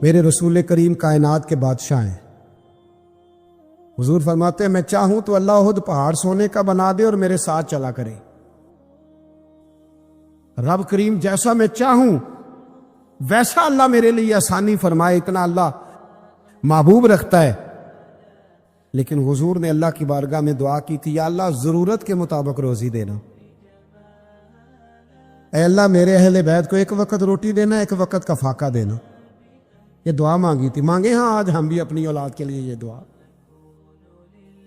میرے رسول کریم کائنات کے بادشاہ ہیں۔ حضور فرماتے ہیں میں چاہوں تو اللہ خود پہاڑ سونے کا بنا دے اور میرے ساتھ چلا کرے۔ رب کریم جیسا میں چاہوں ویسا اللہ میرے لیے آسانی فرمائے، اتنا اللہ محبوب رکھتا ہے۔ لیکن حضور نے اللہ کی بارگاہ میں دعا کی تھی، یا اللہ ضرورت کے مطابق روزی دینا، اے اللہ میرے اہل بیت کو ایک وقت روٹی دینا، ایک وقت کا فاقہ دینا۔ یہ دعا مانگی تھی، مانگے ہاں آج ہم بھی اپنی اولاد کے لیے یہ دعا،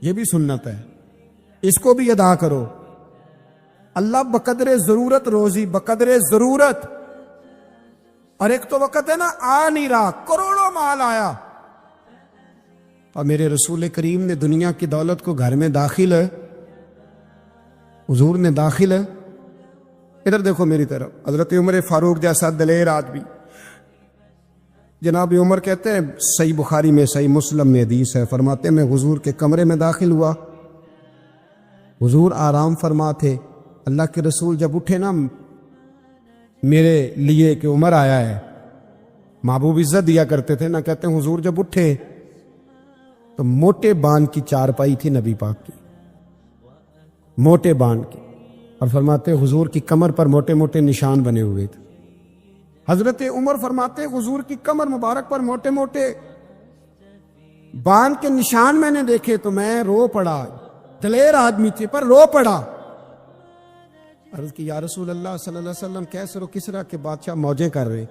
یہ بھی سنت ہے، اس کو بھی ادا کرو۔ اللہ بقدر ضرورت روزی، بقدر ضرورت۔ اور ایک تو وقت ہے نا آ نہیں رہا، کروڑوں مال آیا اور میرے رسول کریم نے دنیا کی دولت کو گھر میں داخل ہے، حضور نے داخل ہے۔ ادھر دیکھو میری طرف، حضرت عمر فاروق جیسا دلیر آدمی، جناب عمر کہتے ہیں، صحیح بخاری میں صحیح مسلم میں حدیث ہے، فرماتے ہیں میں حضور کے کمرے میں داخل ہوا، حضور آرام فرما تھے۔ اللہ کے رسول جب اٹھے نا میرے لیے کہ عمر آیا ہے، محبوب عزت دیا کرتے تھے نا، کہتے ہیں حضور جب اٹھے تو موٹے بان کی چارپائی تھی نبی پاک کی، موٹے بان کی، اور فرماتے حضور کی کمر پر موٹے موٹے نشان بنے ہوئے تھے۔ حضرت عمر فرماتے حضور کی کمر مبارک پر موٹے موٹے بان کے نشان میں نے دیکھے تو میں رو پڑا، دلیر آدمی تھے پر رو پڑا۔ عرض کی یا رسول اللہ صلی اللہ علیہ وسلم، کیسر و کسرا کے بادشاہ موجیں کر رہے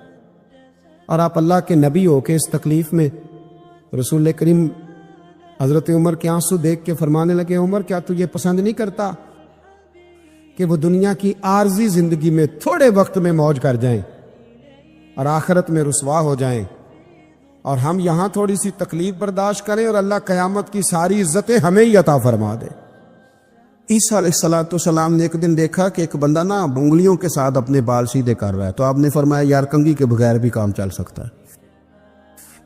اور آپ اللہ کے نبی ہو کے اس تکلیف میں؟ رسول کریم حضرت عمر کے آنسو دیکھ کے فرمانے لگے، عمر کیا تو یہ پسند نہیں کرتا کہ وہ دنیا کی عارضی زندگی میں تھوڑے وقت میں موج کر جائیں اور آخرت میں رسوا ہو جائیں، اور ہم یہاں تھوڑی سی تکلیف برداشت کریں اور اللہ قیامت کی ساری عزتیں ہمیں ہی عطا فرما دے۔ عیسیٰ علیہ السلام نے ایک دن دیکھا کہ ایک بندہ نا انگلیوں کے ساتھ اپنے بال سیدھے کر رہا ہے، تو آپ نے فرمایا یار کنگھی کے بغیر بھی کام چل سکتا ہے،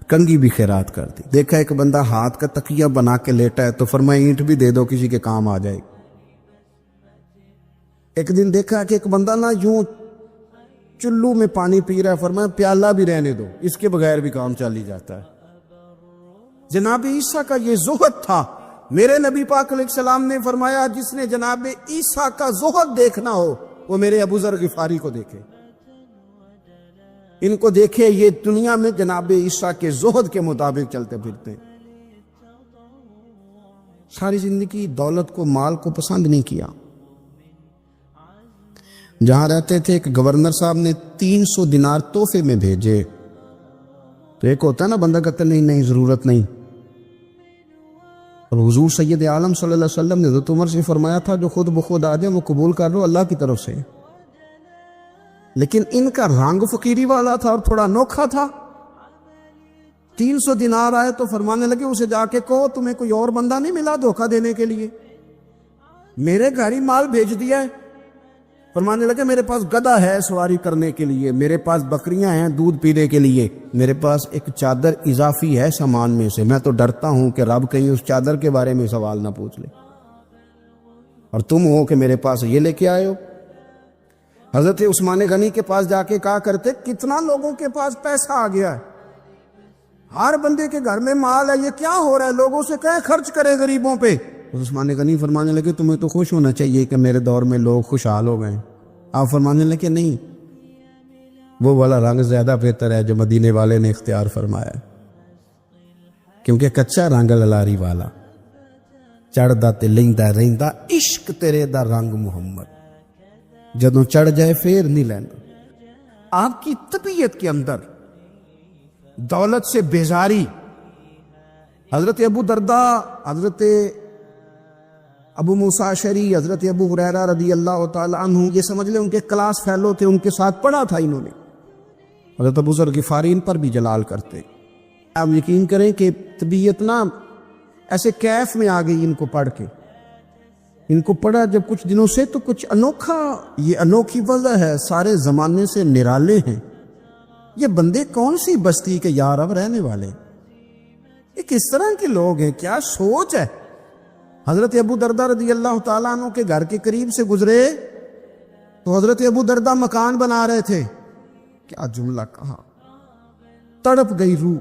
کنگھی بھی خیرات کر دی۔ دیکھا ایک بندہ ہاتھ کا تکیہ بنا کے لیٹا ہے، تو فرمایا اینٹ بھی دے دو کسی کے کام آ جائے۔ ایک دن دیکھا کہ ایک بندہ نا یوں چلو میں پانی پی رہا ہے، فرمایا پیالہ بھی رہنے دو، اس کے بغیر بھی کام چل ہی جاتا ہے۔ جناب عیسیٰ کا یہ زہد تھا۔ میرے نبی پاک علیہ السلام نے فرمایا جس نے جناب عیسیٰ کا زہد دیکھنا ہو وہ میرے ابو ذر غفاری کو دیکھے، ان کو دیکھے، یہ دنیا میں جناب عیسیٰ کے زہد کے مطابق چلتے پھرتے ہیں۔ ساری زندگی دولت کو، مال کو پسند نہیں کیا۔ جہاں رہتے تھے ایک گورنر صاحب نے 300 دینار تحفے میں بھیجے، تو ایک ہوتا ہے نا بندہ کہتا نہیں نہیں ضرورت نہیں، اور حضور سید عالم صلی اللہ علیہ وسلم نے حضرت عمر سے فرمایا تھا جو خود بخود آ جائے وہ قبول کر لو اللہ کی طرف سے۔ لیکن ان کا رنگ فقیری والا تھا اور تھوڑا انوکھا تھا۔ 300 دینار آئے تو فرمانے لگے اسے جا کے کہو تمہیں کوئی اور بندہ نہیں ملا دھوکہ دینے کے لیے، میرے گھر ہی مال بھیج دیا ہے۔ فرمانے لگے میرے پاس گدھا ہے سواری کرنے کے لیے، میرے پاس بکریاں ہیں دودھ پینے کے لیے، میرے پاس ایک چادر اضافی ہے سامان میں سے، میں تو ڈرتا ہوں کہ رب کہیں اس چادر کے بارے میں سوال نہ پوچھ لے، اور تم ہو کہ میرے پاس یہ لے کے آئے ہو۔ حضرت عثمان غنی کے پاس جا کے کہا کرتے کتنا لوگوں کے پاس پیسہ آ گیا ہے، ہر بندے کے گھر میں مال ہے، یہ کیا ہو رہا ہے، لوگوں سے کہیں خرچ کرے غریبوں پہ۔ عثمان غنی فرمانے لگے تمہیں تو خوش ہونا چاہیے کہ میرے دور میں لوگ خوشحال ہو گئے۔ آپ فرمانے لگے نہیں، وہ والا رنگ زیادہ بہتر ہے جو مدینے والے نے اختیار فرمایا، کیونکہ کچا رنگ للاری والا چڑھدا تے لیندا رہندا عشق تیرے دا رنگ محمد، جدوں چڑھ جائے پھر نہیں لیندا۔ آپ کی طبیعت کے اندر دولت سے بیزاری۔ حضرت ابو درداء، حضرت ابو موسیٰ اشعری، حضرت ابو ہریرہ رضی اللہ تعالی عنہ، یہ سمجھ لیں ان کے کلاس فیلو تھے، ان کے ساتھ پڑھا تھا انہوں نے۔ حضرت ابو ذر غفاری ان پر بھی جلال کرتے۔ آپ یقین کریں کہ طبیعت نا ایسے کیف میں آ گئی ان کو پڑھ کے، ان کو پڑھا جب کچھ دنوں سے تو کچھ انوکھا، یہ انوکھی وجہ ہے، سارے زمانے سے نرالے ہیں، یہ بندے کون سی بستی کے یار اب رہنے والے، یہ کس طرح کے لوگ ہیں، کیا سوچ ہے۔ حضرت ابو درداء رضی اللہ تعالیٰ عنہ کے گھر کے قریب سے گزرے تو حضرت ابو درداء مکان بنا رہے تھے، کیا جملہ کہا، تڑپ گئی روح.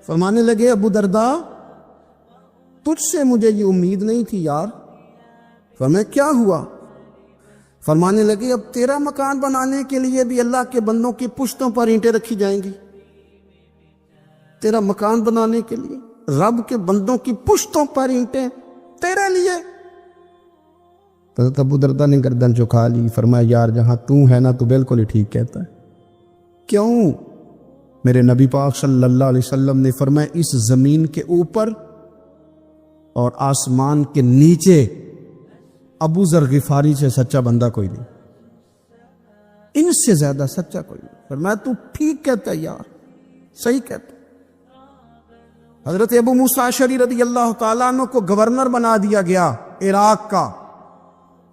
فرمانے لگے ابو درداء تجھ سے مجھے یہ امید نہیں تھی یار. فرمایا کیا ہوا؟ فرمانے لگے اب تیرا مکان بنانے کے لیے بھی اللہ کے بندوں کی پشتوں پر اینٹیں رکھی جائیں گی. تیرا مکان بنانے کے لیے رب کے بندوں کی پشتوں پر اینٹیں تیرے لیے. حضرت ابو درداء نے گردن جھکا لی. فرمایا یار جہاں تو ہے نا تو بالکل ہی ٹھیک کہتا ہے. کیوں؟ میرے نبی پاک صلی اللہ علیہ وسلم نے فرمایا اس زمین کے اوپر اور آسمان کے نیچے ابو ذر غفاری سے سچا بندہ کوئی نہیں, ان سے زیادہ سچا کوئی نہیں. فرمایا تو ٹھیک کہتا ہے یار, صحیح کہتا. حضرت ابو موسیٰ اشعری رضی اللہ تعالیٰ عنہ کو گورنر بنا دیا گیا عراق کا.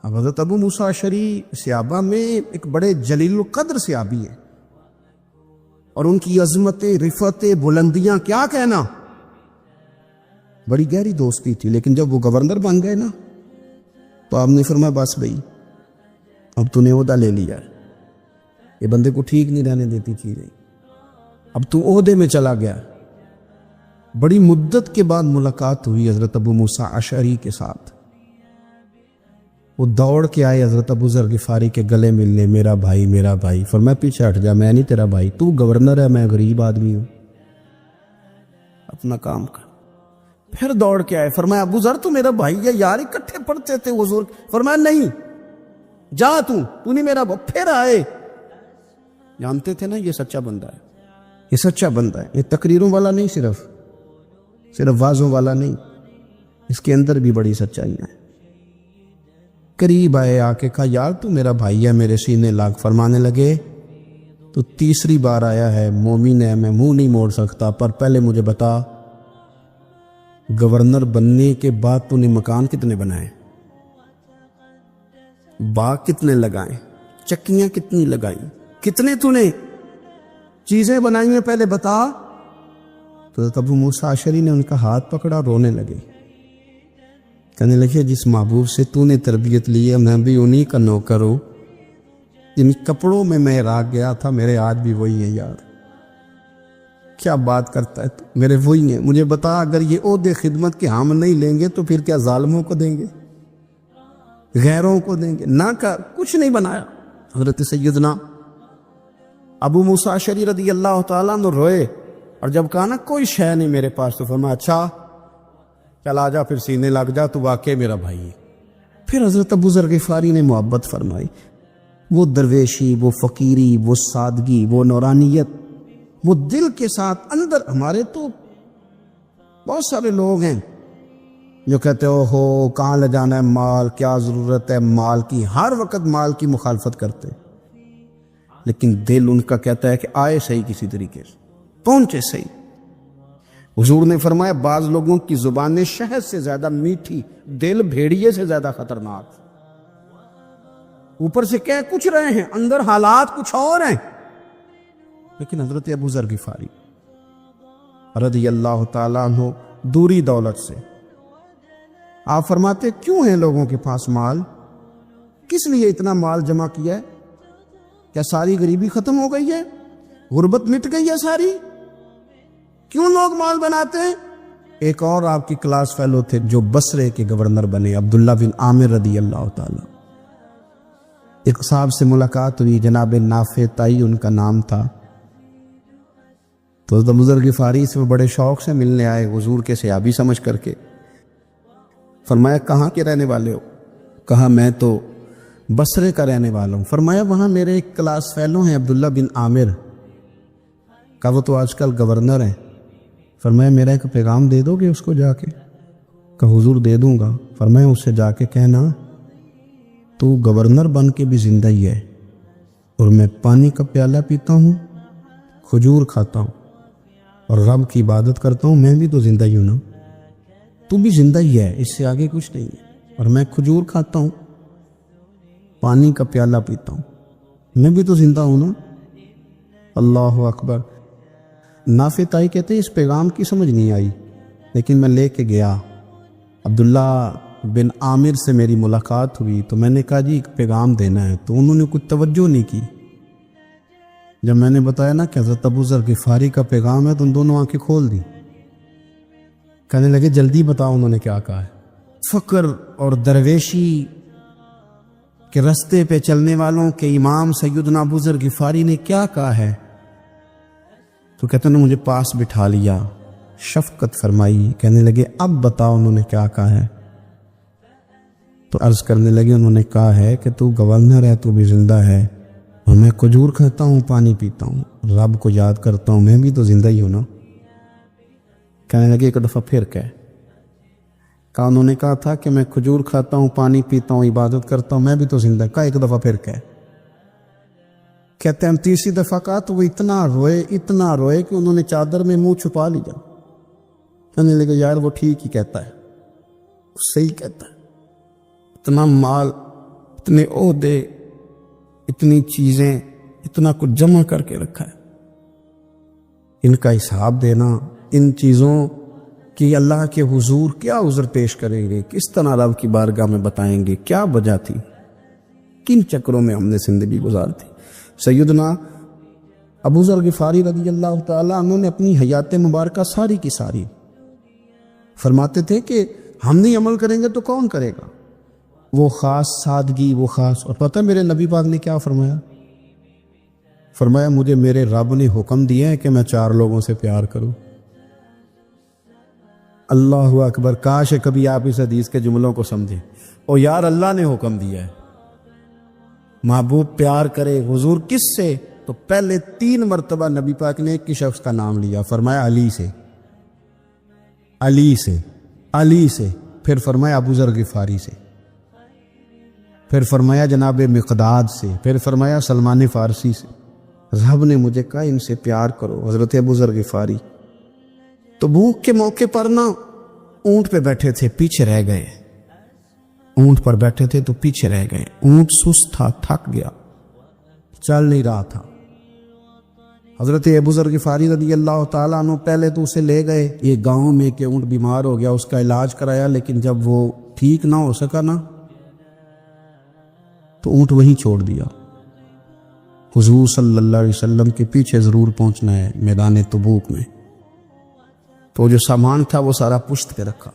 اب حضرت ابو موسیٰ اشعری صحابہ میں ایک بڑے جلیل القدر صحابی ہیں, اور ان کی عظمتیں, رفعتیں, بلندیاں کیا کہنا, بڑی گہری دوستی تھی. لیکن جب وہ گورنر بن گئے نا تو آپ نے فرمایا بس بھائی اب تو نے عہدہ لے لیا, یہ بندے کو ٹھیک نہیں رہنے دیتی چیزیں, اب تو عہدے میں چلا گیا. بڑی مدت کے بعد ملاقات ہوئی حضرت ابو موسیٰ اشعری کے ساتھ. وہ دوڑ کے آئے حضرت ابو ذر غفاری کے گلے ملنے, میرا بھائی میرا بھائی. فرمایا پیچھے ہٹ جا, میں نہیں تیرا بھائی, تو گورنر ہے, میں غریب آدمی ہوں, اپنا کام کر. پھر دوڑ کے آئے. فرمایا ابو ذر تو میرا بھائی ہے یار, اکٹھے پڑھتے تھے حضور. فرمایا نہیں جا, تو نہیں میرا بھائی. پھر آئے. جانتے تھے نا یہ سچا بندہ ہے, یہ سچا بندہ ہے, یہ تقریروں والا نہیں, صرف وعظوں والا نہیں, اس کے اندر بھی بڑی سچائی ہے. قریب آئے, آ کے کہا یار تو میرا بھائی ہے, میرے سینے لاگ. فرمانے لگے تو تیسری بار آیا ہے, مومن ہے, میں منہ نہیں موڑ سکتا, پر پہلے مجھے بتا گورنر بننے کے بعد تو نے مکان کتنے بنائے, باغ کتنے لگائے, چکیاں کتنی لگائیں, کتنے تو نے چیزیں بنائی ہیں, پہلے بتا. تو ابو موسیٰ اشعری نے ان کا ہاتھ پکڑا, رونے لگے. کہنے لگے جس محبوب سے تو نے تربیت لی ہے میں بھی انہی کا نوکر ہوں, جن کپڑوں میں میں عراق گیا تھا میرے آج بھی وہی ہیں یار. کیا بات کرتا ہے تو, میرے وہی ہیں. مجھے بتا اگر یہ عہدے خدمت کے ہم نہیں لیں گے تو پھر کیا ظالموں کو دیں گے, غیروں کو دیں گے؟ نہ کر, کچھ نہیں بنایا. حضرت سیدنا ابو موسیٰ اشعری رضی اللہ تعالیٰ عنہ روئے, اور جب کہا نا کوئی شے نہیں میرے پاس, تو فرمایا اچھا چل آ جا, پھر سینے لگ جا, تو واقعی میرا بھائی ہے. پھر حضرت ابو ذر غفاری نے محبت فرمائی. وہ درویشی, وہ فقیری, وہ سادگی, وہ نورانیت, وہ دل کے ساتھ اندر. ہمارے تو بہت سارے لوگ ہیں جو کہتے ہو کہاں لے جانا ہے مال, کیا ضرورت ہے مال کی, ہر وقت مال کی مخالفت کرتے, لیکن دل ان کا کہتا ہے کہ آئے صحیح, کسی طریقے سے پہنچے صحیح. حضور نے فرمایا بعض لوگوں کی زبانیں شہد سے زیادہ میٹھی, دل بھیڑیے سے زیادہ خطرناک. اوپر سے کہہ کچھ رہے ہیں, اندر حالات کچھ اور ہیں. لیکن حضرت ابو ذر غفاری رضی اللہ تعالیٰ عنہ دوری دولت سے, آپ فرماتے کیوں ہیں لوگوں کے پاس مال, کس لیے اتنا مال جمع کیا ہے, کیا ساری غریبی ختم ہو گئی ہے, غربت مٹ گئی ہے ساری, کیوں لوگ مال بناتے ہیں؟ ایک اور آپ کی کلاس فیلو تھے جو بصرے کے گورنر بنے, عبداللہ بن عامر رضی اللہ تعالیٰ. ایک صاحب سے ملاقات ہوئی, جناب نافع تائی ان کا نام تھا. تو ابو ذر غفاری سے وہ بڑے شوق سے ملنے آئے, حضور کے صحابی سمجھ کر کے. فرمایا کہاں کے رہنے والے ہو؟ کہا میں تو بصرے کا رہنے والا ہوں. فرمایا وہاں میرے ایک کلاس فیلو ہیں عبداللہ بن عامر. کہا وہ تو آج کل گورنر ہیں. فرمایا میرا ایک پیغام دے دو گے اس کو جا کے؟ کہا حضور دے دوں گا. فرمایا اس سے جا کے کہنا تو گورنر بن کے بھی زندہ ہی ہے, اور میں پانی کا پیالہ پیتا ہوں, کھجور کھاتا ہوں اور رب کی عبادت کرتا ہوں, میں بھی تو زندہ ہی ہوں نا, تو بھی زندہ ہی ہے, اس سے آگے کچھ نہیں ہے. اور میں کھجور کھاتا ہوں, پانی کا پیالہ پیتا ہوں, میں بھی تو زندہ ہوں نا. اللہ اکبر. نافع تائی کہتے ہیں اس پیغام کی سمجھ نہیں آئی, لیکن میں لے کے گیا. عبداللہ بن عامر سے میری ملاقات ہوئی تو میں نے کہا جی ایک پیغام دینا ہے, تو انہوں نے کچھ توجہ نہیں کی. جب میں نے بتایا نا کہ حضرت ابو ذر غفاری کا پیغام ہے تو ان دونوں آنکھیں کھول دی، کہنے لگے جلدی بتاؤ انہوں نے کیا کہا ہے۔ فقر اور درویشی کے رستے پہ چلنے والوں کے امام سیدنا ابو ذر غفاری نے کیا کہا ہے؟ تو کہتے ہیں مجھے پاس بٹھا لیا، شفقت فرمائی، کہنے لگے اب بتاؤ انہوں نے کیا کہا ہے؟ تو عرض کرنے لگے انہوں نے کہا ہے کہ تو گورنر ہے، تو بھی زندہ ہے، اور میں کھجور کھاتا ہوں، پانی پیتا ہوں، رب کو یاد کرتا ہوں، میں بھی تو زندہ ہی ہوں نا۔ کہنے لگے ایک دفعہ پھر کہا انہوں نے کہا تھا کہ میں کھجور کھاتا ہوں، پانی پیتا ہوں، عبادت کرتا ہوں، میں بھی تو زندہ، کہا ایک دفعہ پھر کہتے ہیں تیسری دفعہ کہا تو وہ اتنا روئے کہ انہوں نے چادر میں منہ چھپا لیا۔ کہنے لگے یار وہ ٹھیک ہی کہتا ہے، صحیح کہتا ہے، اتنا مال، اتنے عہدے، اتنی چیزیں، اتنا کچھ جمع کر کے رکھا ہے، ان کا حساب دینا، ان چیزوں کی اللہ کے حضور کیا عذر پیش کریں گے، کس طرح رب کی بارگاہ میں بتائیں گے کیا وجہ تھی، کن چکروں میں ہم نے زندگی گزار تھی۔ سیدنا ابو ذر غفاری رضی اللہ تعالیٰ عنہ نے اپنی حیات مبارکہ ساری کی ساری فرماتے تھے کہ ہم نہیں عمل کریں گے تو کون کرے گا، وہ خاص سادگی، وہ خاص، اور پتہ میرے نبی پاک نے کیا فرمایا مجھے میرے رب نے حکم دیا ہے کہ میں 4 لوگوں سے پیار کروں۔ اللہ اکبر، کاش کبھی آپ اس حدیث کے جملوں کو سمجھیں۔ اور یار اللہ نے حکم دیا ہے محبوب پیار کرے، حضور کس سے؟ تو پہلے 3 مرتبہ نبی پاک نے ایک شخص کا نام لیا، فرمایا علی سے، علی سے، علی سے، پھر فرمایا ابو ذر غفاری سے، پھر فرمایا جناب مقداد سے، پھر فرمایا سلمان فارسی سے۔ رب نے مجھے کہا ان سے پیار کرو، حضرت ابو ذر غفاری تو بھوک کے موقع پر نا اونٹ پہ بیٹھے تھے، پیچھے رہ گئے، اونٹ پر بیٹھے تھے تو پیچھے رہ گئے، اونٹ سست تھا، تھک گیا، چل نہیں رہا تھا۔ حضرت ابو ذر غفاری رضی اللہ تعالیٰ عنہ پہلے تو اسے لے گئے ایک گاؤں میں کہ اونٹ بیمار ہو گیا، اس کا علاج کرایا، لیکن جب وہ ٹھیک نہ ہو سکا نا تو اونٹ وہیں چھوڑ دیا۔ حضور صلی اللہ علیہ وسلم کے پیچھے ضرور پہنچنا ہے میدان تبوک میں، تو جو سامان تھا وہ سارا پشت پہ رکھا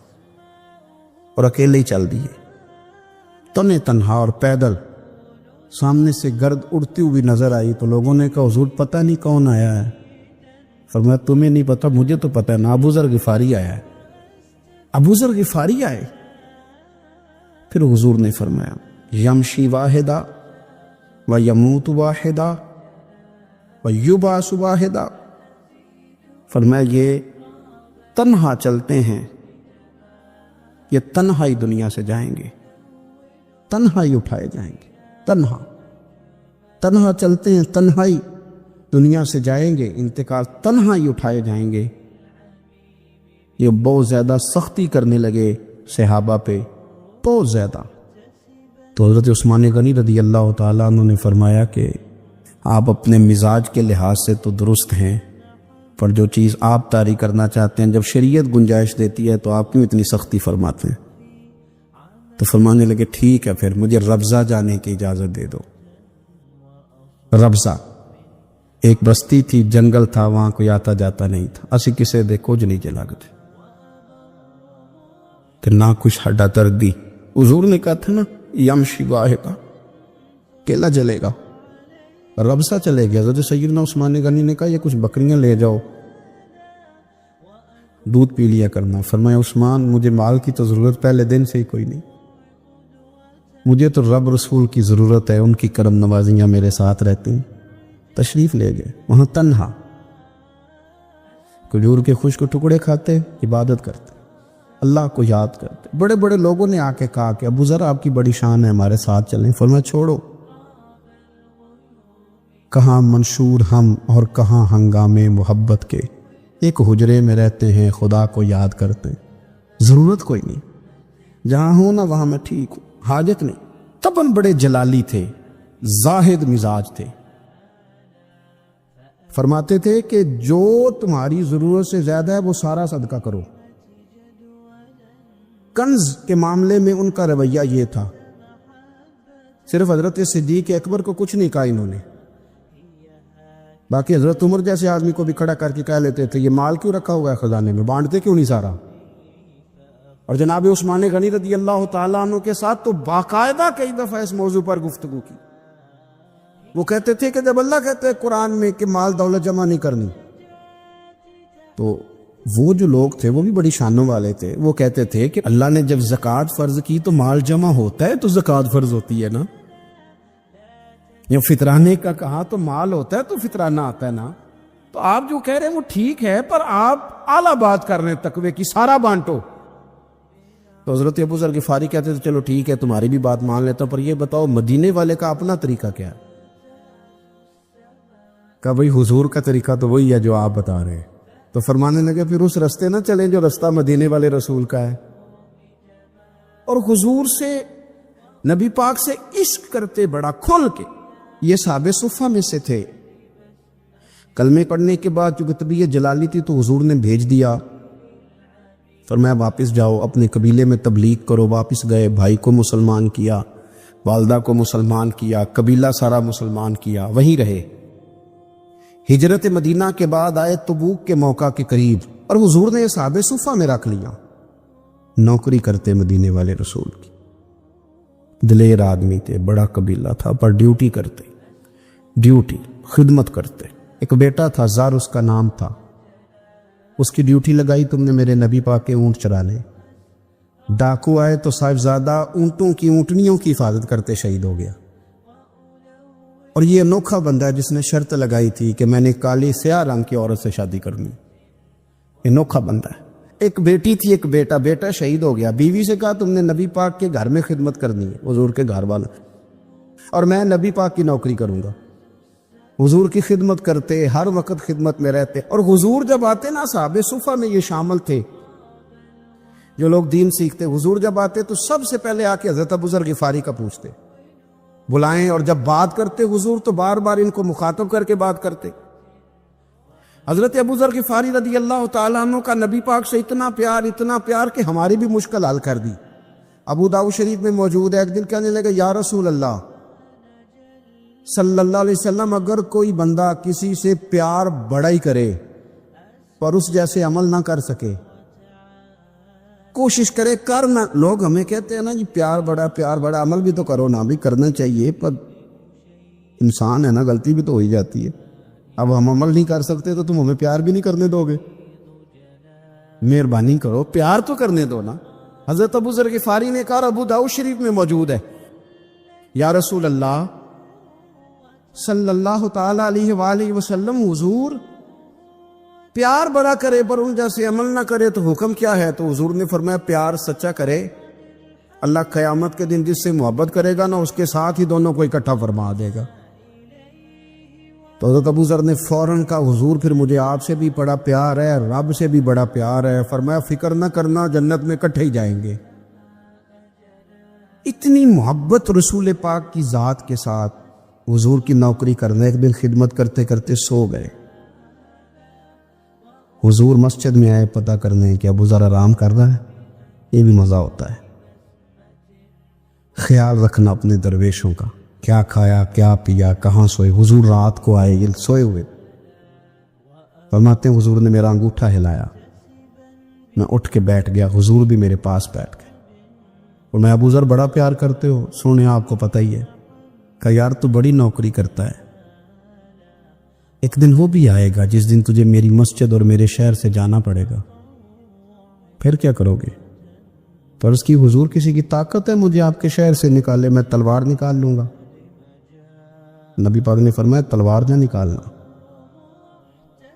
اور اکیلے ہی چل دیے، تنے تنہا اور پیدل۔ سامنے سے گرد اڑتی ہوئی نظر آئی تو لوگوں نے کہا حضور پتہ نہیں کون آیا ہے۔ فرمایا تمہیں نہیں پتا، مجھے تو پتہ ہے نا، ابو ذر غفاری آیا ہے، ابو ذر غفاری آئے۔ پھر حضور نے فرمایا یمشی واحدہ و یموت واحدہ و یبعث واحدہ، فرمایا یہ تنہا چلتے ہیں، یہ تنہا ہی دنیا سے جائیں گے، تنہا ہی اٹھائے جائیں گے، تنہا چلتے ہیں، تنہا ہی دنیا سے جائیں گے، انتقال تنہا ہی اٹھائے جائیں گے۔ یہ بہت زیادہ سختی کرنے لگے صحابہ پہ، بہت زیادہ۔ تو حضرت عثمان غنی رضی اللہ تعالیٰ عنہ نے فرمایا کہ آپ اپنے مزاج کے لحاظ سے تو درست ہیں، پر جو چیز آپ طاری کرنا چاہتے ہیں جب شریعت گنجائش دیتی ہے تو آپ کیوں اتنی سختی فرماتے ہیں؟ تو فرمانے لگے ٹھیک ہے پھر مجھے ربضہ جانے کی اجازت دے دو۔ ربضہ ایک بستی تھی، جنگل تھا، وہاں کوئی آتا جاتا نہیں تھا، اسی کسے دے کچھ نہیں چلا گئے کہ نہ کچھ ہڈا دردی۔ حضور نے کہا تھا نا یمشی واحدہ، کیلا جلے گا، ربضہ چلے گیا۔ حضرت سیدنا عثمان غنی نے کہا یہ کچھ بکریاں لے جاؤ، دودھ پی لیا کرنا۔ فرمایا عثمان مجھے مال کی تو ضرورت پہلے دن سے ہی کوئی نہیں، مجھے تو رب رسول کی ضرورت ہے، ان کی کرم نوازیاں میرے ساتھ رہتی ہیں۔ تشریف لے گئے، وہاں تنہا کھجور کے خشک ٹکڑے کھاتے، عبادت کرتے، اللہ کو یاد کرتے۔ بڑے بڑے لوگوں نے آ کے کہا کہ ابو ذر آپ کی بڑی شان ہے، ہمارے ساتھ چلیں۔ فرمایا چھوڑو، کہاں منشور ہم اور کہاں ہنگامے محبت کے، ایک حجرے میں رہتے ہیں، خدا کو یاد کرتے ہیں، ضرورت کوئی نہیں، جہاں ہوں نا وہاں میں ٹھیک ہوں، حاجت نہیں۔ تباً بڑے جلالی تھے، زاہد مزاج تھے، فرماتے تھے کہ جو تمہاری ضرورت سے زیادہ ہے وہ سارا صدقہ کرو۔ کنز کے معاملے میں ان کا رویہ یہ تھا، صرف حضرت صدیق اکبر کو کچھ نہیں کہا انہوں نے، باقی حضرت عمر جیسے آدمی کو بھی کھڑا کر کے کہہ لیتے تھے یہ مال کیوں رکھا ہوا ہے خزانے میں، بانٹتے کیوں نہیں سارا؟ اور جناب عثمان غنی رضی اللہ تعالیٰ عنہ کے ساتھ تو باقاعدہ کئی دفعہ اس موضوع پر گفتگو کی. وہ کہتے تھے کہ جب اللہ کہتے ہیں قرآن میں کہ مال دولت جمع نہیں کرنی، تو وہ جو لوگ تھے وہ بھی بڑی شانوں والے تھے. وہ کہتے تھے کہ اللہ نے جب زکوٰۃ فرض کی تو مال جمع ہوتا ہے تو زکوٰۃ فرض ہوتی ہے نا. یا فطرانے کا کہا تو مال ہوتا ہے تو فطرانہ آتا ہے نا. تو آپ جو کہہ رہے ہیں وہ ٹھیک ہے، پر آپ اعلیٰ بات کر رہے ہیں تقوی کی، سارا بانٹو. تو حضرت ابو ذر غفاری کہتے تھے چلو ٹھیک ہے تمہاری بھی بات مان لیتا ہوں، پر یہ بتاؤ مدینے والے کا اپنا طریقہ کیا ہے؟ کہ بھئی حضور کا طریقہ تو وہی ہے جو آپ بتا رہے ہیں. تو فرمانے لگے پھر اس رستے نہ چلیں جو رستہ مدینے والے رسول کا ہے. اور حضور سے، نبی پاک سے عشق کرتے بڑا کھل کے. یہ صحابہ صفہ میں سے تھے. کلمے پڑھنے کے بعد چونکہ طبیعت جلالی تھی تو حضور نے بھیج دیا، فرمایا واپس جاؤ اپنے قبیلے میں تبلیغ کرو. واپس گئے، بھائی کو مسلمان کیا، والدہ کو مسلمان کیا، قبیلہ سارا مسلمان کیا، وہیں رہے. ہجرت مدینہ کے بعد آئے تبوک کے موقع کے قریب، اور حضور نے یہ صحابہ صفہ میں رکھ لیا. نوکری کرتے مدینے والے رسول کی، دلیر آدمی تھے، بڑا قبیلہ تھا، پر ڈیوٹی کرتے، ڈیوٹی خدمت کرتے. ایک بیٹا تھا زار اس کا نام تھا، اس کی ڈیوٹی لگائی تم نے میرے نبی پاک کے اونٹ چرانے. ڈاکو آئے تو صاحبزادہ اونٹوں کی، اونٹنیوں کی حفاظت کرتے شہید ہو گیا. اور یہ انوکھا بندہ ہے جس نے شرط لگائی تھی کہ میں نے کالی سیاہ رنگ کی عورت سے شادی کرنی. انوکھا بندہ ہے. ایک بیٹی تھی، ایک بیٹا، بیٹا شہید ہو گیا. بیوی سے کہا تم نے نبی پاک کے گھر میں خدمت کرنی ہے، حضور کے گھر والا، اور میں نبی پاک کی نوکری کروں گا. حضور کی خدمت کرتے، ہر وقت خدمت میں رہتے. اور حضور جب آتے نا، صحابہ صفہ میں یہ شامل تھے جو لوگ دین سیکھتے، حضور جب آتے تو سب سے پہلے آ کے حضرت ابو ذر غفاری کا پوچھتے، بلائیں. اور جب بات کرتے حضور تو بار بار ان کو مخاطب کر کے بات کرتے. حضرت ابو ذر غفاری رضی اللہ تعالیٰ عنہ کا نبی پاک سے اتنا پیار کہ ہماری بھی مشکل حل کر دی. ابو داؤد شریف میں موجود ہے. ایک دن کہنے لگا یا رسول اللہ صلی اللہ علیہ وسلم، اگر کوئی بندہ کسی سے پیار بڑا ہی کرے پر اس جیسے عمل نہ کر سکے، کوشش کرے کرنا. لوگ ہمیں کہتے ہیں نا جی پیار بڑا، عمل بھی تو کرو نا، بھی کرنا چاہیے، پر انسان ہے نا، غلطی بھی تو ہو ہی جاتی ہے. اب ہم عمل نہیں کر سکتے تو تم ہمیں پیار بھی نہیں کرنے دو گے؟ مہربانی کرو، پیار تو کرنے دو نا. حضرت ابو ذر غفاری نے کہا، ابو داؤد شریف میں موجود ہے، یا رسول اللہ صلی اللہ تعالی علیہ وآلہ وسلم، حضور پیار بڑا کرے پر ان جیسے عمل نہ کرے تو حکم کیا ہے؟ تو حضور نے فرمایا پیار سچا کرے، اللہ قیامت کے دن جس سے محبت کرے گا نا اس کے ساتھ ہی دونوں کو اکٹھا فرما دے گا. تو حضرت ابو ذر نے فوراً کہا حضور پھر مجھے آپ سے بھی بڑا پیار ہے، رب سے بھی بڑا پیار ہے. فرمایا فکر نہ کرنا، جنت میں اکٹھے ہی جائیں گے. اتنی محبت رسول پاک کی ذات کے ساتھ. حضور کی نوکری کرنے، ایک دن خدمت کرتے کرتے سو گئے. حضور مسجد میں آئے پتہ کرنے کہ ابو ذر آرام کر رہا ہے. یہ بھی مزہ ہوتا ہے، خیال رکھنا اپنے درویشوں کا، کیا کھایا کیا پیا، کہاں سوئے. حضور رات کو آئے، یہ سوئے ہوئے. فرماتے ہیں حضور نے میرا انگوٹھا ہلایا، میں اٹھ کے بیٹھ گیا، حضور بھی میرے پاس بیٹھ گئے. اور میں ابو ذر بڑا پیار کرتے ہو، سونے آپ کو پتہ ہی ہے. کہ یار تو بڑی نوکری کرتا ہے، ایک دن وہ بھی آئے گا جس دن تجھے میری مسجد اور میرے شہر سے جانا پڑے گا، پھر کیا کرو گے؟ پر اس کی حضور کسی کی طاقت ہے مجھے آپ کے شہر سے نکالے؟ میں تلوار نکال لوں گا. نبی پاک نے فرمایا تلوار نہ نکالنا،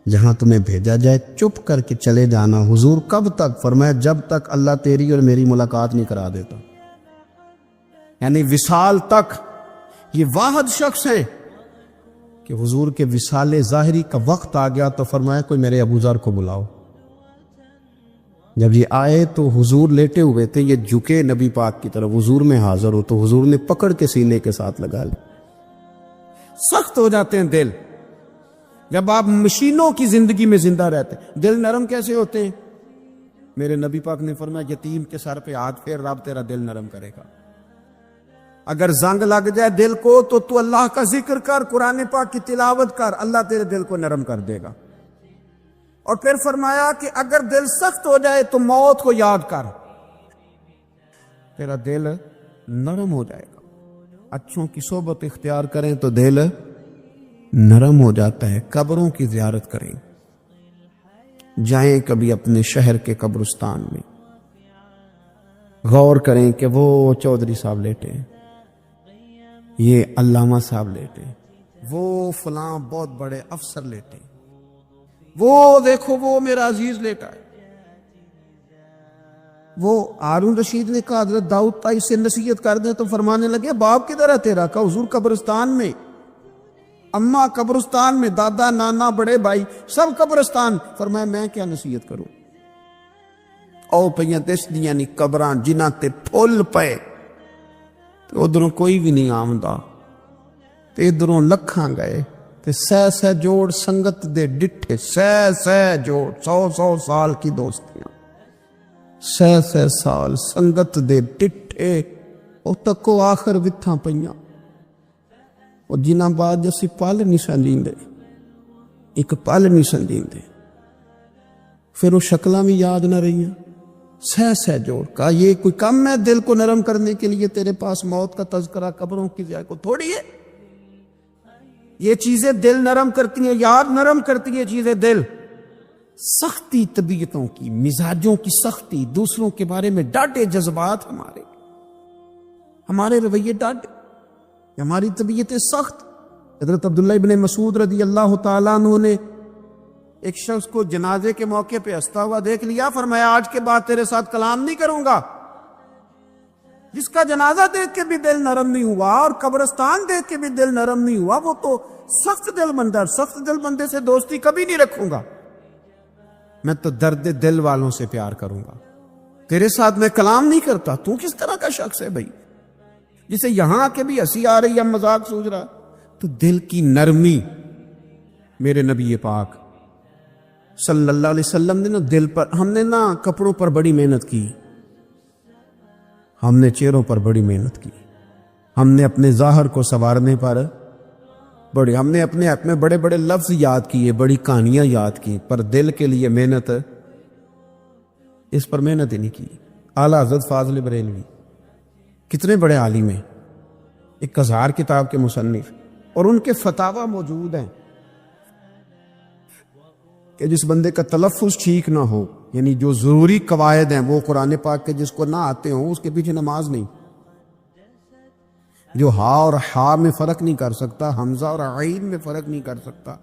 جہاں تمہیں بھیجا جائے چپ کر کے چلے جانا. حضور کب تک؟ فرمایا جب تک اللہ تیری اور میری ملاقات نہیں کرا دیتا. یعنی وصال تک. یہ واحد شخص ہے کہ حضور کے وصال ظاہری کا وقت آ گیا تو فرمایا کوئی میرے ابو ذر کو بلاؤ. جب یہ آئے تو حضور لیٹے ہوئے تھے، یہ جھکے نبی پاک کی طرف، حضور میں حاضر ہو تو حضور نے پکڑ کے سینے کے ساتھ لگا لی. سخت ہو جاتے ہیں دل جب آپ مشینوں کی زندگی میں زندہ رہتے ہیں. دل نرم کیسے ہوتے ہیں؟ میرے نبی پاک نے فرمایا یتیم کے سر پہ ہاتھ پھیر، رب تیرا دل نرم کرے گا. اگر زنگ لگ جائے دل کو تو اللہ کا ذکر کر، قرآن پاک کی تلاوت کر، اللہ تیرے دل کو نرم کر دے گا۔ اور پھر فرمایا کہ اگر دل سخت ہو جائے تو موت کو یاد کر، تیرا دل نرم ہو جائے گا۔ اچھوں کی صحبت اختیار کریں تو دل نرم ہو جاتا ہے۔ قبروں کی زیارت کریں، جائیں کبھی اپنے شہر کے قبرستان میں، غور کریں کہ وہ چودھری صاحب لیٹے ہیں، یہ علامہ صاحب لیٹے ہیں، وہ فلاں بہت بڑے افسر لیٹے ہیں، وہ دیکھو وہ میرا عزیز لیٹا ہے۔ وہ ہارون رشید نے کہا حضرت داؤد تائی سے نصیحت کر دیں، تو فرمانے لگے باپ کدھر ہے تیرا؟ کہا حضور قبرستان میں، اماں قبرستان میں، دادا نانا بڑے بھائی سب قبرستان۔ فرمایا میں کیا نصیحت کروں؟ او پہ دس دیاں نی قبراں جنہ تے پھول پے، تو ادھروں کوئی بھی نہیں آمدا، تے ادھروں لکھاں گئے، تے سہ جوڑ سنگت دے ڈٹھے، سہ جوڑ 100 سال کی دوستیاں، سہ سال سنگت دے ڈٹھے، او تکو آخر وتھاں پئیاں، اور جنہ بعد جسی پل نہیں سنجیندے، ایک پل نہیں سنجیندے، پھر وہ شکلاں بھی یاد نہ رہیاں، سہ جوڑ۔ کہا یہ کوئی کم ہے دل کو نرم کرنے کے لیے تیرے پاس موت کا تذکرہ قبروں کی ضیاء کو تھوڑی ہے؟ یہ چیزیں دل نرم کرتی ہیں، یاد نرم کرتی ہیں چیزیں دل۔ سختی طبیعتوں کی، مزاجوں کی سختی، دوسروں کے بارے میں ڈاٹے جذبات، ہمارے رویے ڈاٹے، ہماری طبیعتیں سخت۔ حضرت عبداللہ ابن مسعود رضی اللہ تعالیٰ عنہ نے ایک شخص کو جنازے کے موقع پہ ہنستا ہوا دیکھ لیا، فرمایا آج کے بعد تیرے ساتھ کلام نہیں کروں گا۔ جس کا جنازہ دیکھ کے بھی دل نرم نہیں ہوا اور قبرستان دیکھ کے بھی دل نرم نہیں ہوا، وہ تو سخت دل بندہ، سخت دل بندے سے دوستی کبھی نہیں رکھوں گا۔ میں تو درد دل والوں سے پیار کروں گا، تیرے ساتھ میں کلام نہیں کرتا۔ تو کس طرح کا شخص ہے بھائی جسے یہاں کے بھی ہنسی آ رہی ہے، مذاق سوچ رہا؟ تو دل کی نرمی، میرے نبی پاک صلی اللہ علیہ وسلم نے نا دل پر، ہم نے نا کپڑوں پر بڑی محنت کی، ہم نے چہروں پر بڑی محنت کی، ہم نے اپنے ظاہر کو سنوارنے پر بڑی، ہم نے اپنے آپ میں بڑے بڑے لفظ یاد کیے، بڑی کہانیاں یاد کی، پر دل کے لیے محنت، اس پر محنت ہی نہیں کی۔ اعلیٰ حضرت فاضل بریلوی کتنے بڑے عالم ہیں، 1000 کتاب کے مصنف، اور ان کے فتاوی موجود ہیں کہ جس بندے کا تلفظ ٹھیک نہ ہو، یعنی جو ضروری قواعد ہیں وہ قرآن پاک کے جس کو نہ آتے ہوں، اس کے پیچھے نماز نہیں۔ جو ہا اور ہا میں فرق نہیں کر سکتا، حمزہ اور عین میں فرق نہیں کر سکتا،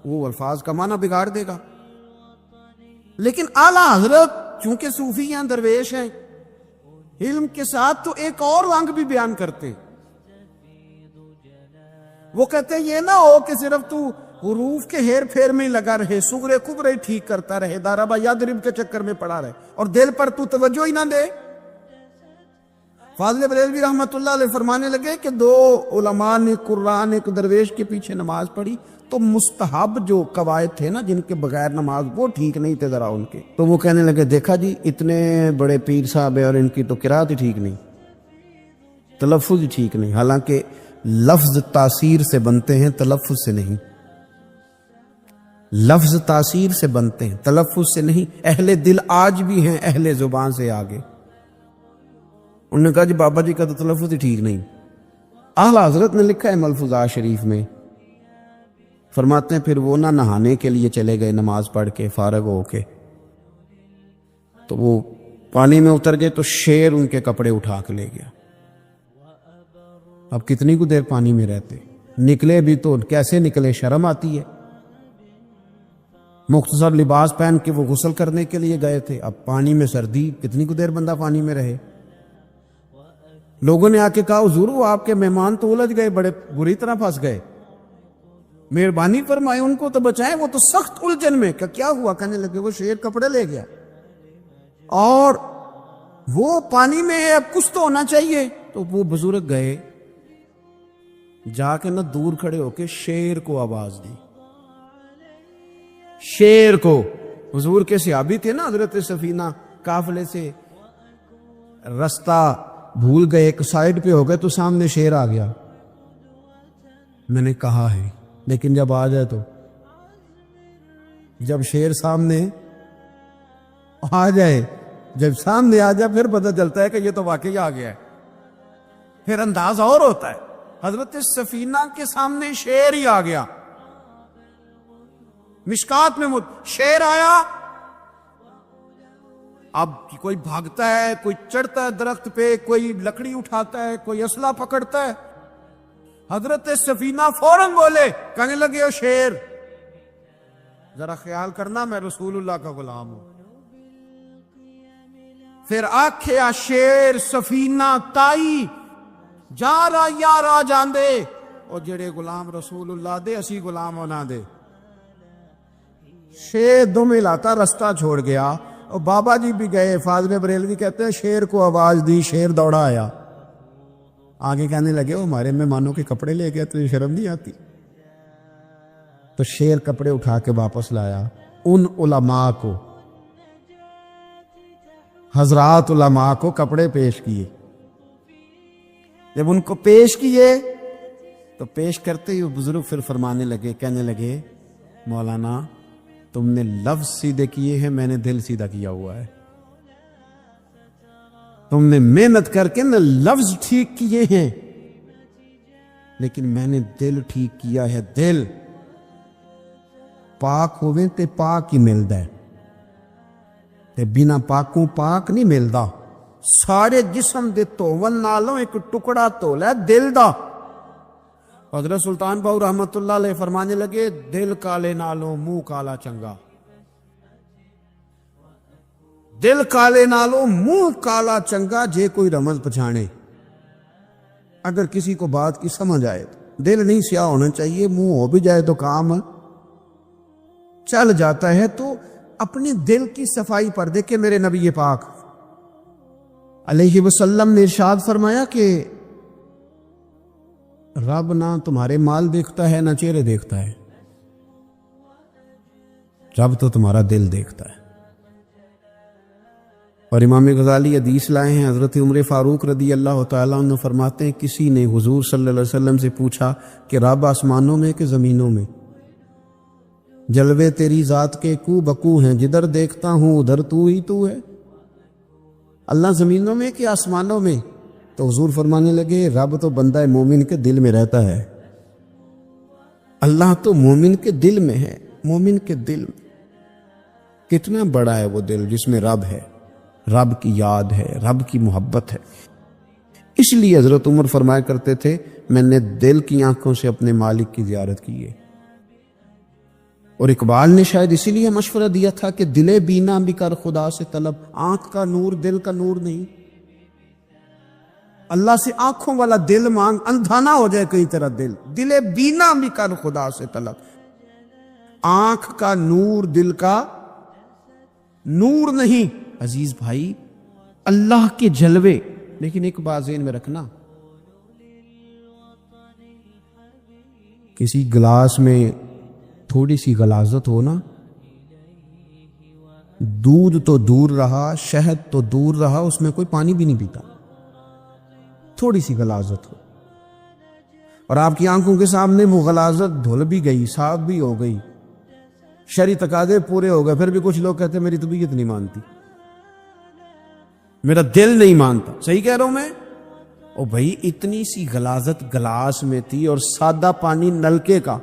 وہ الفاظ کا معنی بگاڑ دے گا۔ لیکن اعلیٰ حضرت چونکہ صوفی ہیں، درویش ہیں، علم کے ساتھ تو ایک اور رنگ بھی بیان کرتے۔ وہ کہتے ہیں یہ نہ ہو کہ صرف تو حروف کے ہیر پھیر میں لگا رہے، صغرے کبرے ٹھیک کرتا رہے، داربا یادرب کے چکر میں پڑا رہے، اور دل پر تو توجہ ہی نہ دے۔ فاضل بریلوی رحمت اللہ علیہ فرمانے لگے کہ 2 علماء نے قرآن ایک درویش کے پیچھے نماز پڑھی، تو مستحب جو قواعد تھے نا جن کے بغیر نماز، وہ ٹھیک نہیں تھے ذرا ان کے، تو وہ کہنے لگے دیکھا جی اتنے بڑے پیر صاحب ہیں اور ان کی تو قرات ہی ٹھیک نہیں، تلفظ ہی ٹھیک نہیں۔ حالانکہ لفظ تاثیر سے بنتے ہیں، تلفظ سے نہیں۔ لفظ تاثیر سے بنتے ہیں، تلفظ سے نہیں۔ اہل دل آج بھی ہیں اہل زبان سے آگے۔ انہوں نے کہا جی بابا جی کا تو تلفظ ہی ٹھیک نہیں۔ اعلیٰ حضرت نے لکھا ہے ملفوظات شریف میں، فرماتے ہیں پھر وہ نہ نہانے کے لیے چلے گئے، نماز پڑھ کے فارغ ہو کے، تو وہ پانی میں اتر گئے تو شیر ان کے کپڑے اٹھا کے لے گیا۔ اب کتنی کو دیر پانی میں رہتے، نکلے بھی تو کیسے نکلے، شرم آتی ہے۔ مختصر لباس پہن کے وہ غسل کرنے کے لیے گئے تھے، اب پانی میں سردی، کتنی کو دیر بندہ پانی میں رہے۔ لوگوں نے آ کے کہا حضور وہ آپ کے مہمان تو الجھ گئے، بڑے بری طرح پھنس گئے، مہربانی فرمائے ان کو تو بچائیں، وہ تو سخت الجھن میں۔ کیا ہوا؟ کہنے لگے وہ شیر کپڑے لے گیا اور وہ پانی میں ہے، اب کچھ تو ہونا چاہیے۔ تو وہ بزرگ گئے، جا کے نہ دور کھڑے ہو کے شیر کو آواز دی، شیر کو۔ حضور کے صحابی تھے نا، حضرت سفینہ قافلے سے رستہ بھول گئے، ایک سائڈ پہ ہو گئے تو سامنے شیر آ گیا. میں نے کہا ہے لیکن جب آ جائے تو، جب شیر سامنے آ جائے، جب سامنے آ جائے پھر پتہ چلتا ہے کہ یہ تو واقعی آ گیا ہے، پھر انداز اور ہوتا ہے. حضرت سفینہ کے سامنے شیر ہی آ گیا. مشکات میں شیر آیا. اب کوئی بھاگتا ہے، کوئی چڑھتا ہے درخت پہ، کوئی لکڑی اٹھاتا ہے، کوئی اسلحہ پکڑتا ہے. حضرت سفینہ فوراً بولے، کہنے لگے او شیر، ذرا خیال کرنا میں رسول اللہ کا غلام ہوں. پھر آکھیا شیر سفینہ تائی جا رہا یار آ جان دے، اور جڑے غلام رسول اللہ دے اسی غلام ہونا دے. شیر دم ہلاتا رستہ چھوڑ گیا. اور بابا جی بھی گئے، فاضل بریلوی کہتے ہیں شیر کو آواز دی، شیر دوڑا آیا. آگے کہنے لگے وہ ہمارے مہمانوں کے کپڑے لے گیا، تجھے شرم نہیں آتی؟ تو شیر کپڑے اٹھا کے واپس لایا. ان علماء کو، حضرات علماء کو کپڑے پیش کیے. جب ان کو پیش کیے تو پیش کرتے ہی وہ بزرگ پھر فرمانے لگے، کہنے لگے مولانا تم نے لفظ سیدھے کیے ہیں، میں نے دل سیدھا کیا ہوا ہے. تم نے محنت کر کے نہ لفظ ٹھیک کیے ہیں لیکن میں نے دل ٹھیک کیا ہے. دل پاک ہوئے تے پاک ہی ملتا ہے، تے بنا پاکوں پاک نہیں ملتا. سارے جسم دے دھون نالوں ایک ٹکڑا دھول ہے دل دا. حضرت سلطان باؤ رحمت اللہ علیہ فرمانے لگے دل کالے نالوں منہ کالا چنگا. دل کالے نالوں منہ کالا چنگا، جے کوئی رمز پچھانے. اگر کسی کو بات کی سمجھ آئے تو دل نہیں سیاہ ہونا چاہیے، منہ ہو بھی جائے تو کام چل جاتا ہے. تو اپنے دل کی صفائی پر دیکھیں میرے نبی پاک علیہ وسلم نے ارشاد فرمایا کہ رب نہ تمہارے مال دیکھتا ہے نہ چہرے دیکھتا ہے، رب تو تمہارا دل دیکھتا ہے. اور امام غزالی حدیث لائے ہیں، حضرت عمر فاروق رضی اللہ تعالیٰ عنہ فرماتے ہیں کسی نے حضور صلی اللہ علیہ وسلم سے پوچھا کہ رب آسمانوں میں کہ زمینوں میں؟ جلوے تیری ذات کے کو بکو ہیں، جدھر دیکھتا ہوں ادھر تو ہی تو ہے. اللہ زمینوں میں کہ آسمانوں میں؟ تو حضور فرمانے لگے رب تو بندہ مومن کے دل میں رہتا ہے، اللہ تو مومن کے دل میں ہے. مومن کے دل میں کتنا بڑا ہے وہ دل جس میں رب ہے، رب کی یاد ہے، رب کی محبت ہے. اس لیے حضرت عمر فرمایا کرتے تھے میں نے دل کی آنکھوں سے اپنے مالک کی زیارت کی ہے. اور اقبال نے شاید اسی لیے مشورہ دیا تھا کہ دل بینا بھی کر خدا سے طلب. آنکھ کا نور دل کا نور نہیں. اللہ سے آنکھوں والا دل مانگ، اندھا نہ ہو جائے کئی طرح دل. دل بینا بھی کر خدا سے طلب. آنکھ کا نور دل کا نور نہیں. عزیز بھائی اللہ کے جلوے، لیکن ایک بات ذہن میں رکھنا، کسی گلاس میں تھوڑی سی غلاظت ہو نا، دودھ تو دور رہا، شہد تو دور رہا، اس میں کوئی پانی بھی نہیں پیتا. تھوڑی سی غلاظت ہو اور آپ کی آنکھوں کے سامنے وہ غلاظت دھل بھی گئی، صاف بھی ہو گئی، شرعی تقاضے پورے ہو گئے، پھر بھی کچھ لوگ کہتے ہیں میری طبیعت نہیں مانتی، میرا دل نہیں مانتا. صحیح کہہ رہا ہوں میں؟ او بھائی اتنی سی غلاظت گلاس میں تھی اور سادہ پانی نلکے کا،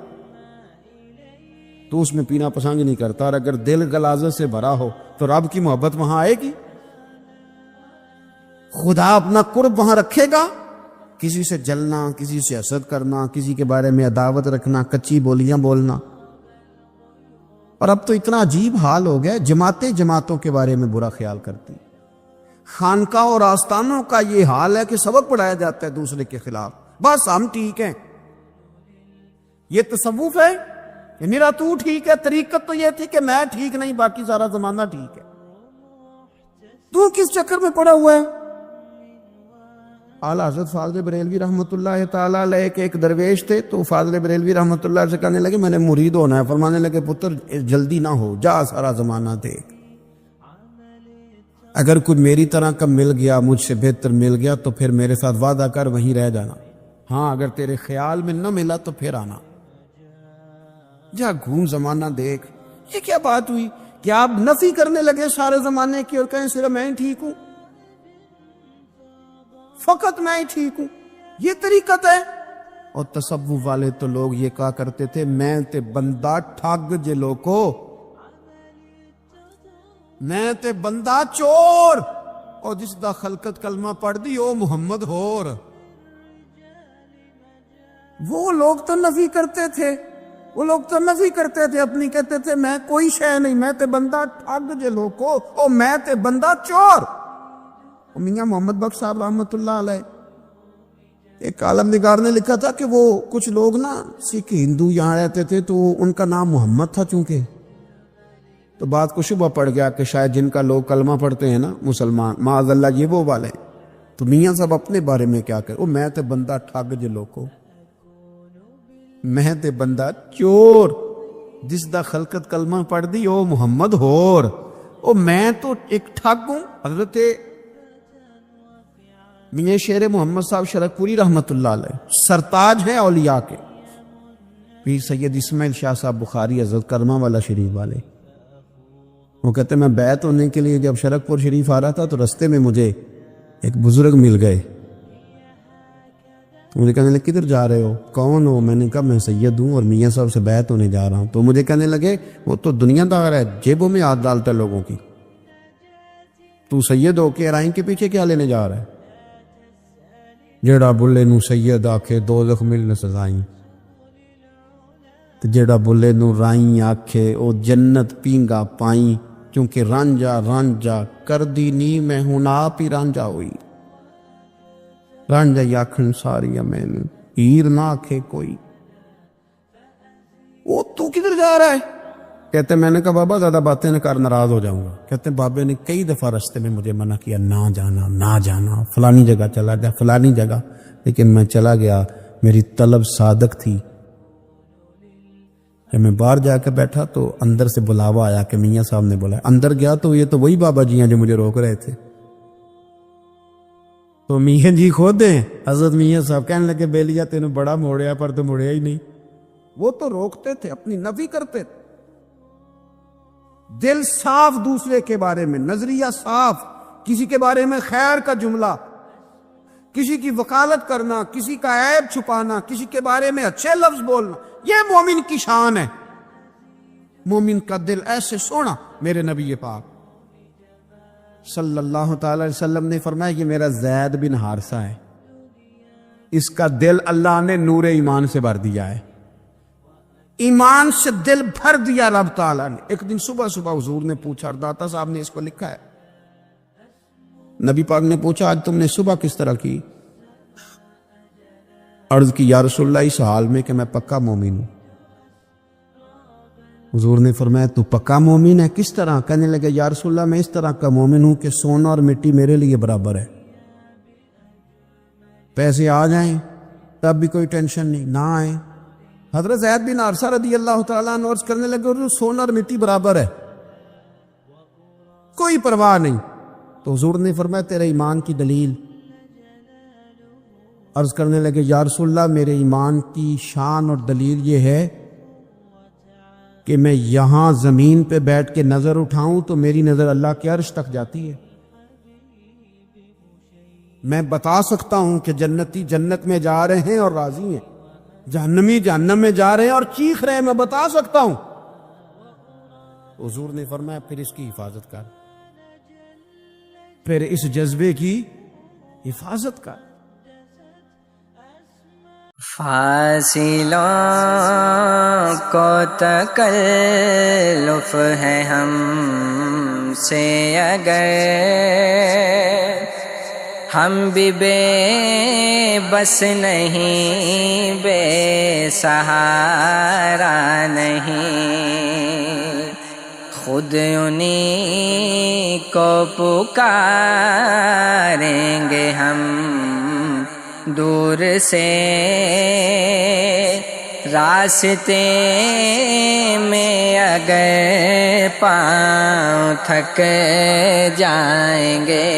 تو اس میں پینا پسند نہیں کرتا. اور اگر دل غلاظت سے بھرا ہو تو رب کی محبت وہاں آئے گی؟ خدا اپنا قرب وہاں رکھے گا؟ کسی سے جلنا، کسی سے حسد کرنا، کسی کے بارے میں عداوت رکھنا، کچی بولیاں بولنا. اور اب تو اتنا عجیب حال ہو گیا، جماعتیں جماعتوں کے بارے میں برا خیال کرتی. خانقاہ اور آستانوں کا یہ حال ہے کہ سبق پڑھایا جاتا ہے دوسرے کے خلاف، بس ہم ٹھیک ہیں. یہ تصوف ہے کہ میرا تو ٹھیک ہے. طریقت تو یہ تھی کہ میں ٹھیک نہیں، باقی سارا زمانہ ٹھیک ہے. تو کس چکر میں پڑا ہوا ہے؟ اعلیٰ حضرت فاضل بریلوی رحمۃ اللہ تعالیٰ علیہ کے ایک درویش تھے، تو فاضل بریلوی رحمۃ اللہ سے کہنے لگے میں نے مرید ہونا ہے. فرمانے لگے پتر جلدی نہ ہو، جا سارا زمانہ دیکھ. اگر کوئی میری طرح کا مل گیا، مجھ سے بہتر مل گیا، تو پھر میرے ساتھ وعدہ کر وہیں رہ جانا. ہاں اگر تیرے خیال میں نہ ملا تو پھر آنا. جا گھوم زمانہ دیکھ. یہ کیا بات ہوئی کہ آپ نفی کرنے لگے سارے زمانے کی اور کہیں صرف میں ہی ٹھیک ہوں، فقط میں ہی ٹھیک ہوں؟ یہ طریقت ہے. اور تصوف والے تو لوگ یہ کہا کرتے تھے میں تے بندہ ٹھگ جے لوکو، میں تے بندہ چور، اور جس دا خلقت کلمہ پڑھ دی او محمد ہور. وہ لوگ تو نفی کرتے تھے، وہ لوگ تو نفی کرتے تھے اپنی، کہتے تھے میں کوئی شے نہیں، میں تے بندہ ٹھگ جے لوکو، او میں تے بندہ چور. میاں محمد بخش صاحب رحمۃ اللہ علیہ، ایک عالم نگار نے لکھا تھا کہ وہ کچھ لوگ نا سکھ ہندو یہاں رہتے تھے تو ان کا نام محمد تھا چونکہ، تو بات کو شبہ پڑ گیا کہ شاید جن کا لوگ کلمہ پڑھتے ہیں نا مسلمان، معاذ اللہ یہ وہ والے. تو میاں صاحب اپنے بارے میں کیا کہ میں تے بندہ ٹھگ جے لوکو، میں تے بندہ چور، جس دا خلقت کلمہ پڑھ دی او محمد ہور. او میں تو ایک ٹھگ ہوں. حضرت میاں شیر محمد صاحب شرک پوری رحمت اللہ علیہ سرتاج ہیں اولیاء کے، پیر سید اسماعیل شاہ صاحب بخاری حضرت کرما والا شریف والے. وہ کہتے میں بیعت ہونے کے لیے جب شرک پور شریف آ رہا تھا تو رستے میں مجھے ایک بزرگ مل گئے. تو مجھے کہنے لگے کدھر جا رہے ہو، کون ہو؟ میں نے کہا میں سید ہوں اور میاں صاحب سے بیعت ہونے جا رہا ہوں. تو مجھے کہنے لگے وہ تو دنیا دار ہے، جیبوں میں ہاتھ ڈالتا ہے لوگوں کی، تو سید ہو کے رائن کے پیچھے کیا لینے جا رہا ہے؟ جیڑا بلے نو سید آکھے دوزخ ملن سزائیں، جیڑا بلے نو رائیں آکھے او جنت پینگا پائیں، کیونکہ رانجا رانجا کر دی نی میں ہوں آپ ہی رانجا ہوئی. رانجا یاکھن ساری میں ہیر نہ آکھے کوئی. وہ تو کدھر جا رہا ہے؟ کہتے میں نے کہا بابا زیادہ باتیں نہ کر، ناراض ہو جاؤں گا. کہتے بابے نے کئی دفعہ رستے میں مجھے منع کیا نہ جانا نہ جانا، فلانی جگہ چلا جا فلانی جگہ، لیکن میں چلا گیا. میری طلب صادق تھی. جب میں باہر جا کے بیٹھا تو اندر سے بلاوا آیا کہ میاں صاحب نے بولا. اندر گیا تو یہ تو وہی بابا جی ہیں جو مجھے روک رہے تھے. تو میاں جی خود ہیں حضرت میاں صاحب، کہنے لگے بیلیا تینوں بڑا موڑیا پر تو مڑیا ہی نہیں. وہ تو روکتے تھے، اپنی نفی کرتے تھے. دل صاف دوسرے کے بارے میں، نظریہ صاف، کسی کے بارے میں خیر کا جملہ، کسی کی وکالت کرنا، کسی کا عیب چھپانا، کسی کے بارے میں اچھے لفظ بولنا، یہ مومن کی شان ہے. مومن کا دل ایسے سونا. میرے نبی پاک صلی اللہ تعالی علیہ وسلم نے فرمایا یہ میرا زید بن حارثہ ہے، اس کا دل اللہ نے نور ایمان سے بھر دیا ہے. ایمان سے دل بھر دیا رب تعالیٰ نے. ایک دن صبح صبح حضور نے پوچھا، اور داتا صاحب نے اس کو لکھا ہے، نبی پاک نے پوچھا آج تم نے صبح کس طرح کی؟ عرض کی یا رسول اللہ اس حال میں کہ میں پکا مومن ہوں. حضور نے فرمایا تو پکا مومن ہے کس طرح؟ کہنے لگے یا رسول اللہ میں اس طرح کا مومن ہوں کہ سونا اور مٹی میرے لیے برابر ہے، پیسے آ جائیں تب بھی کوئی ٹینشن نہیں، نہ آئے. حضرت زید بن حارثہ رضی اللہ تعالیٰ عنہ عرض کرنے لگے سونا اور مٹی برابر ہے، کوئی پرواہ نہیں. تو حضور نے فرمایا تیرے ایمان کی دلیل؟ عرض کرنے لگے یا رسول اللہ میرے ایمان کی شان اور دلیل یہ ہے کہ میں یہاں زمین پہ بیٹھ کے نظر اٹھاؤں تو میری نظر اللہ کے عرش تک جاتی ہے. میں بتا سکتا ہوں کہ جنتی جنت میں جا رہے ہیں اور راضی ہیں، جہنمی جہنم میں جا رہے ہیں اور چیخ رہے ہیں، میں بتا سکتا ہوں. حضور نے فرمایا پھر اس کی حفاظت کر، پھر اس جذبے کی حفاظت کر. فاصلوں کو تکلف ہے ہم سے اگر، ہم بھی بے بس نہیں بے سہارا نہیں، خود انہی کو پکاریں گے ہم دور سے، راستے میں اگر پاؤں تھک جائیں گے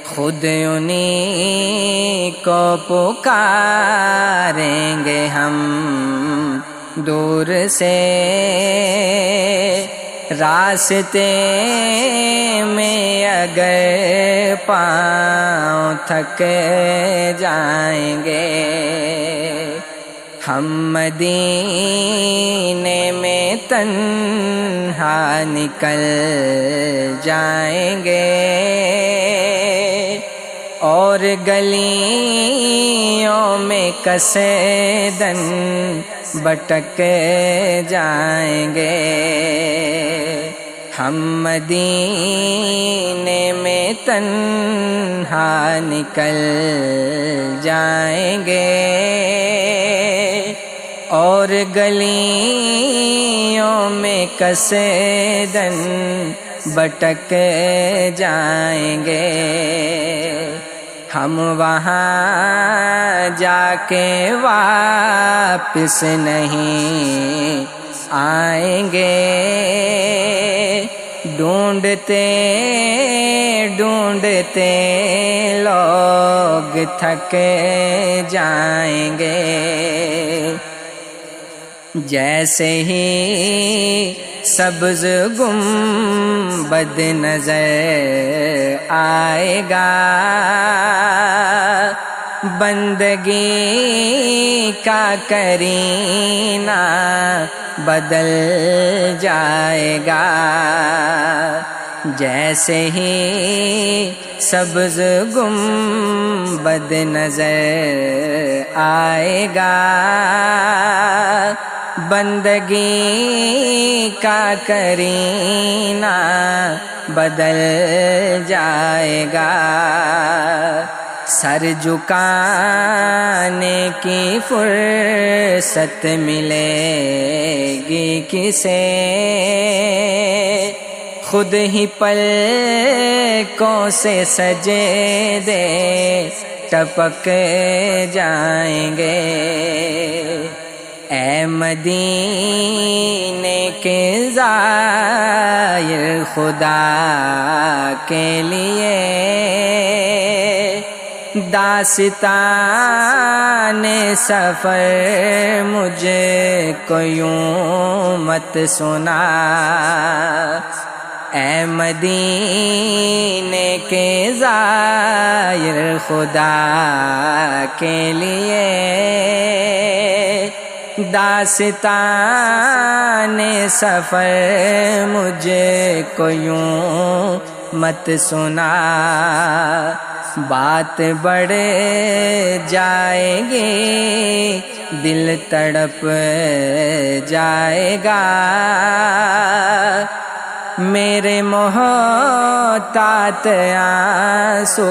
خود انہیں کو پکاریں گے ہم دور سے راستے میں اگر پاؤں تھک جائیں گے ہم مدینے میں تنہا نکل جائیں گے اور گلیوں میں کسیدن بٹک جائیں گے ہم مدینے میں تنہا نکل جائیں گے اور گلیوں میں کسیدن بٹک جائیں گے ہم وہاں جا کے واپس نہیں آئیں گے ڈھونڈتے ڈھونڈتے لوگ تھک جائیں گے جیسے ہی سبز گنبد نظر آئے گا بندگی کا کرینہ بدل جائے گا جیسے ہی سبز گنبد نظر آئے گا بندگی کا کرینہ بدل جائے گا سر جھکانے کی فرصت ملے گی کسے خود ہی پلکوں سے سجدے ٹپک جائیں گے اے مدینے کے زائر خدا کے لیے داستان سفر مجھ کو یوں مت سنا اے مدینے کے زائر خدا کے لیے داستان سفر مجھ کو یوں مت سنا بات بڑھ جائے گی دل تڑپ جائے گا میرے محتاط آنسو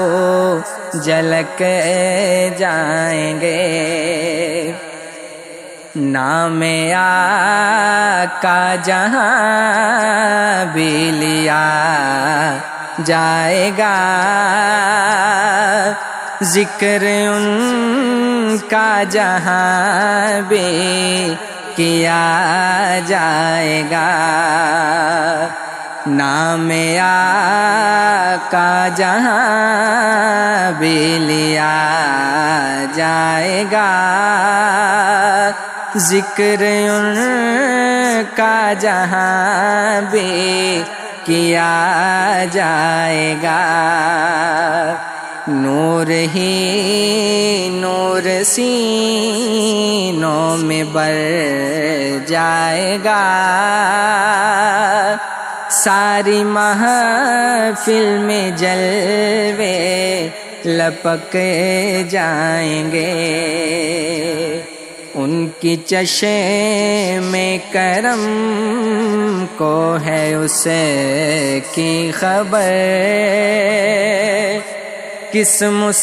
جھلک جائیں گے نام آقا جہاں بھی لیا جائے گا ذکر ان کا جہاں بھی کیا جائے گا نام آقا جہاں بھی لیا جائے گا ذکر ان کا جہاں بھی کیا جائے گا نور ہی نور سینوں میں بر جائے گا ساری محفل میں جلوے لپک جائیں گے ان کی چشم کرم کو ہے اس کی خبر کس مسافر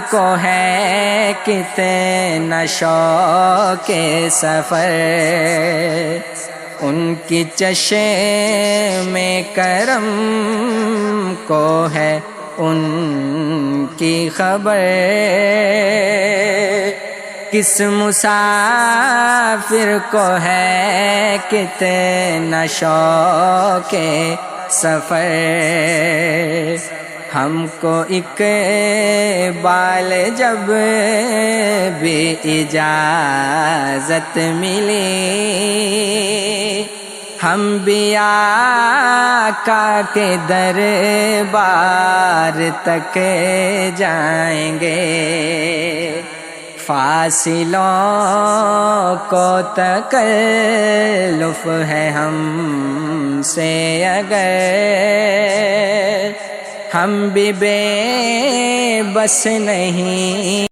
کو ہے کتنا شوق سفر ان کی چشم کرم کو ہے ان کی خبر کس مسافر کو ہے کتنا شوق سفر، ہم کو اقبال جب بھی اجازت ملی، ہم بھی آقا کے دربار تک جائیں گے، فاصلوں کو تکلف ہے ہم سے اگر، ہم بھی بے بس نہیں